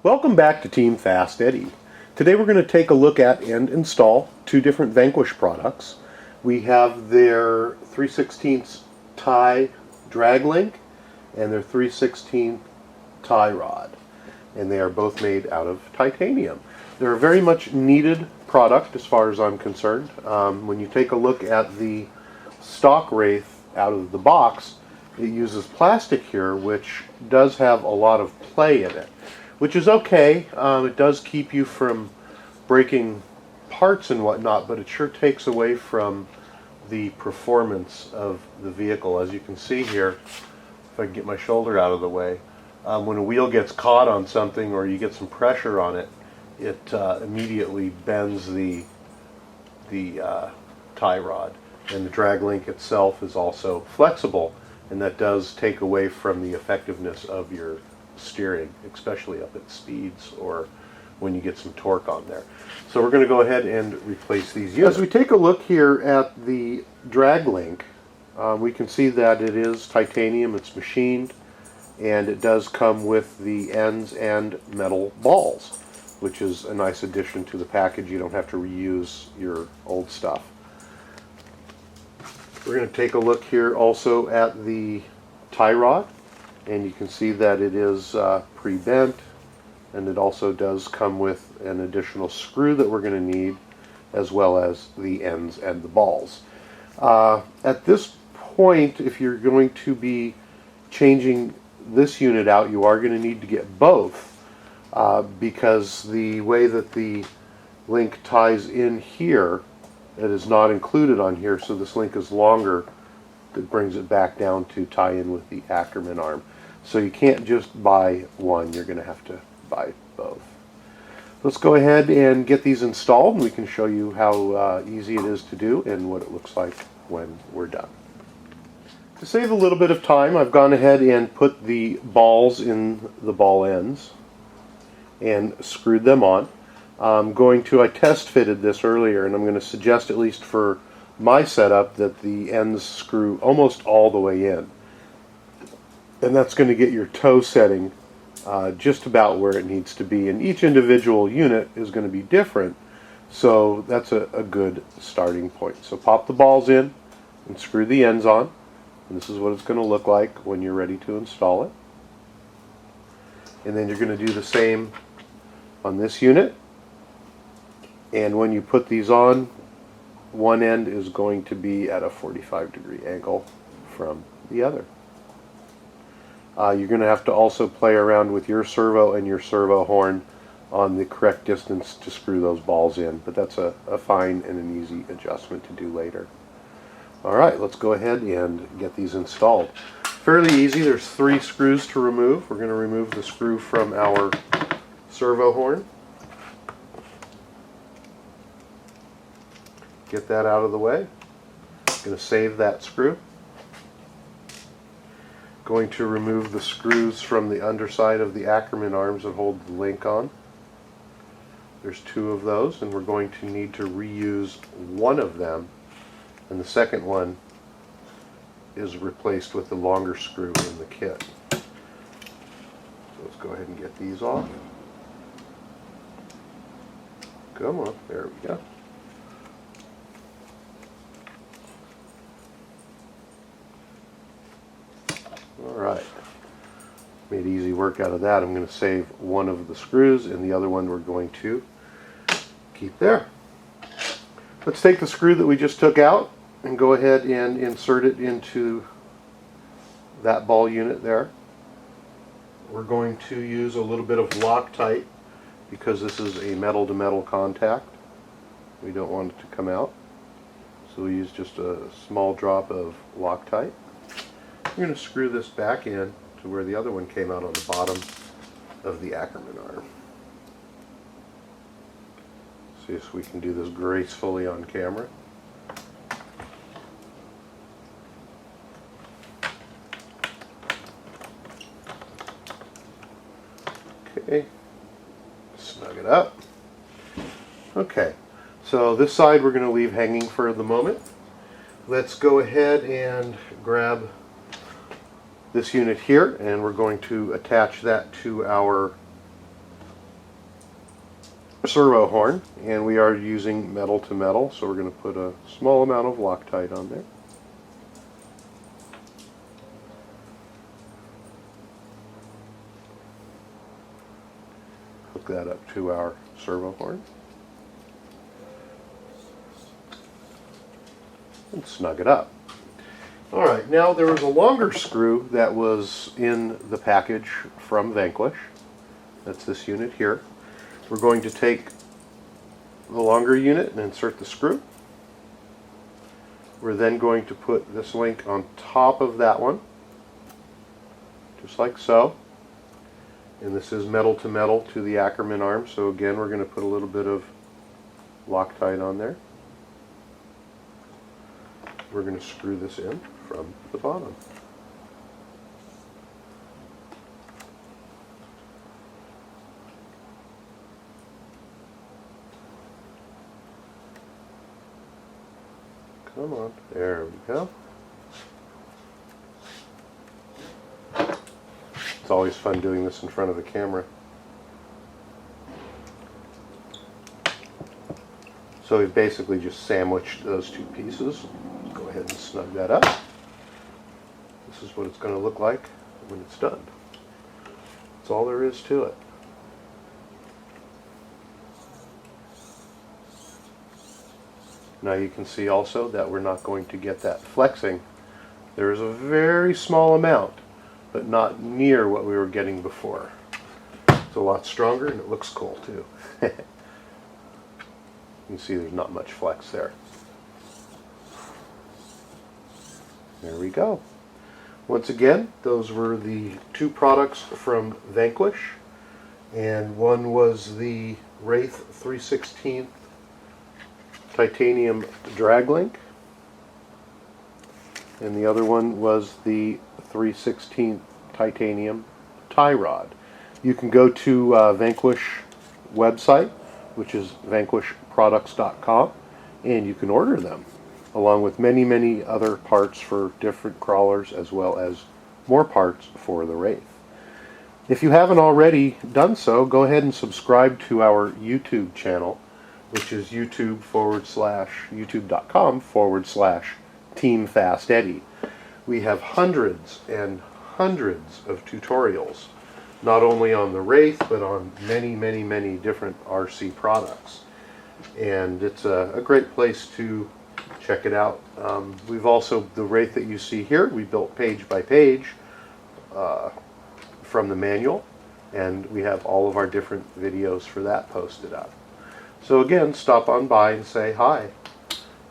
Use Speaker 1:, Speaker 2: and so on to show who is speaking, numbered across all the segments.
Speaker 1: Welcome back to Team FastEddy. Today we're going to take a look at and install two different Vanquish products. We have their 3/16 tie drag link and their 3/16 tie rod, and they are both made out of titanium. They're a very much needed product as far as I'm concerned. When you take a look at the stock Wraith out of the box, it uses plastic here, which does have a lot of play in it, which is okay. It does keep you from breaking parts and whatnot, but it sure takes away from the performance of the vehicle. As you can see here, if I can get my shoulder out of the way, when a wheel gets caught on something or you get some pressure on it, it immediately bends the tie rod. And the drag link itself is also flexible, and that does take away from the effectiveness of your steering, especially up at speeds or when you get some torque on there. So we're going to go ahead and replace these units. As we take a look here at the drag link, we can see that it is titanium, it's machined, and it does come with the ends and metal balls, which is a nice addition to the package. You don't have to reuse your old stuff. We're going to take a look here also at the tie rod, and you can see that it is pre-bent, and it also does come with an additional screw that we're going to need, as well as the ends and the balls. At this point, if you're going to be changing this unit out, you are going to need to get both, because the way that the link ties in here, it is not included on here, so this link is longer. That brings it back down to tie in with the Ackerman arm. So you can't just buy one, you're going to have to buy both. Let's go ahead and get these installed, and we can show you how easy it is to do and what it looks like when we're done. To save a little bit of time, I've gone ahead and put the balls in the ball ends and screwed them on. I test fitted this earlier, and I'm going to suggest, at least for my setup, that the ends screw almost all the way in. And that's going to get your toe setting just about where it needs to be. And each individual unit is going to be different, so that's a good starting point. So pop the balls in and screw the ends on. And this is what it's going to look like when you're ready to install it. And then you're going to do the same on this unit. And when you put these on, one end is going to be at a 45-degree angle from the other. You're going to have to also play around with your servo and your servo horn on the correct distance to screw those balls in, but that's a fine and an easy adjustment to do later. Alright, let's go ahead and get these installed. Fairly easy. There's 3 screws to remove. We're going to remove the screw from our servo horn. Get that out of the way. I'm going to save that screw. Going to remove the screws from the underside of the Ackerman arms that hold the link on. There's 2 of those, and we're going to need to reuse one of them, and the second one is replaced with the longer screw in the kit. So let's go ahead and get these off. Come on, there we go. Alright, made easy work out of that. I'm going to save one of the screws, and the other one we're going to keep there. Let's take the screw that we just took out and go ahead and insert it into that ball unit there. We're going to use a little bit of Loctite because this is a metal-to-metal contact. We don't want it to come out, so we use just a small drop of Loctite. I'm going to screw this back in to where the other one came out on the bottom of the Ackerman arm. See if we can do this gracefully on camera. Okay, snug it up. Okay, so this side we're going to leave hanging for the moment. Let's go ahead and grab this unit here, and we're going to attach that to our servo horn, and we are using metal to metal, so we're going to put a small amount of Loctite on there. Hook that up to our servo horn and snug it up. Alright, now there was a longer screw that was in the package from Vanquish. That's this unit here. We're going to take the longer unit and insert the screw. We're then going to put this link on top of that one, just like so. And this is metal to metal to the Ackerman arm, so again we're going to put a little bit of Loctite on there. We're going to screw this in from the bottom. Come on, there we go. It's always fun doing this in front of the camera. So we've basically just sandwiched those two pieces. Go ahead and snug that up. This is what it's going to look like when it's done. That's all there is to it. Now you can see also that we're not going to get that flexing. There is a very small amount, but not near what we were getting before. It's a lot stronger and it looks cool too. You can see there's not much flex there. There we go. Once again, those were the two products from Vanquish, and one was the Wraith 3/16 titanium drag link, and the other one was the 3/16 titanium tie rod. You can go to Vanquish website, which is vanquishproducts.com, and you can order them, along with many other parts for different crawlers, as well as more parts for the Wraith. If you haven't already done so, go ahead and subscribe to our YouTube channel, which is youtube.com/Team FastEddy. We have hundreds and hundreds of tutorials, not only on the Wraith, but on many different RC products. And it's a great place to check it out. We've also, the Wraith that you see here, we built page by page from the manual, and we have all of our different videos for that posted up. So again, stop on by and say hi.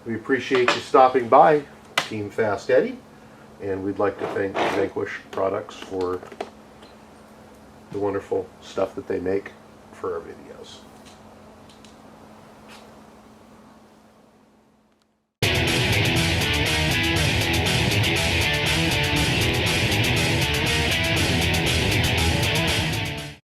Speaker 1: We appreciate you stopping by, Team FastEddy, and we'd like to thank Vanquish Products for the wonderful stuff that they make for our videos.